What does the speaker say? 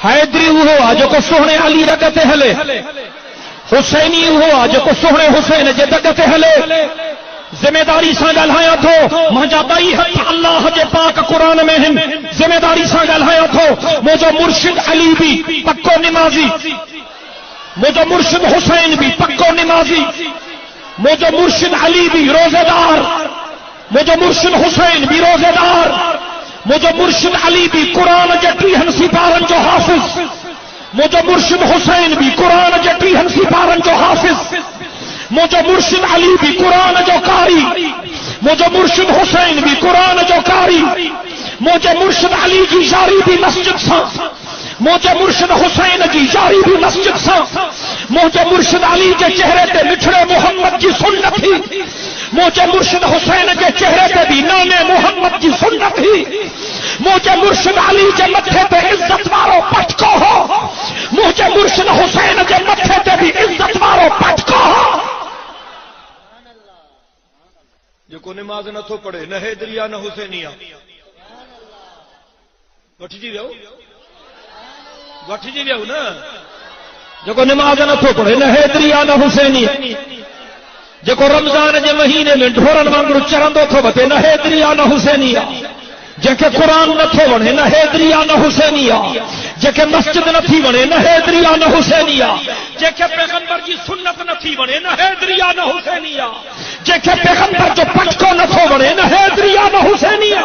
حیدری ہوا جو کو سونے علی رگتے ہلے، حسینی ہوا جو کو سونے حسین جے دگتے ہلے. ذمہ داری سان ڳالهايان ٿو منهنجا ٻئي هٿ اللہ جي پاک قرآن میں ہن. ذمہ داری سان ڳالهايان ٿو منهنجو مرشد علی بھی پکو نمازی، منهنجو مرشد حسین بھی پکو نمازی، منهنجو مرشد علی بھی روزے دار، منهنجو مرشد حسین بھی روزے دار، منهنجو مرشد علی بھی قرآن جے 30 سپارن جو حافظ، منهنجو مرشد حسین بھی قرآن جے 30 سپارن جو حافظ، منهنجو مرشد علی بھی قرآن جو قاری، منهنجو مرشد حسین بھی قرآن جو قاری، منهنجو مرشد علی جی یاری بھی مسجد سان، منهنجو مرشد حسین جی یاری بھی مسجد سان، منهنجو مرشد علی کے چہرے تے مٹھڑے محمد کی سنت تھی، منهنجو مرشد حسین کے چہرے تے بھی نام محمد کی سنت تھی، منهنجو مرشد علی کے متھے تے عزت وارو پٹکو ہو، منهنجو مرشد حسین کے متھے تے بھی عزت وارو پٹکو ہو. جيڪو نماز نٿو پڙهي نه حيدريا نه حسينيا وٺجي ويو نه. جيڪو نماز نٿو پڙهي نه حيدريا نه حسينيا، جيڪو رمضان جي مهيني ۾ ڍورن وانگر چرندو ٿو وٺي نه حيدريا نه حسينيا، جنکے قرآن نٿو وڻي نه حيدريا نه حسينيا، جنکے مسجد نٿي وڻي نه حيدريا نه حسينيا، جنکے پیغمبر جی سنت نٿي وڻي نه حيدريا نه حسينيا، جنکے پیغمبر جو پٹکو نٿو وڻي نه حيدريا نه حسينيا.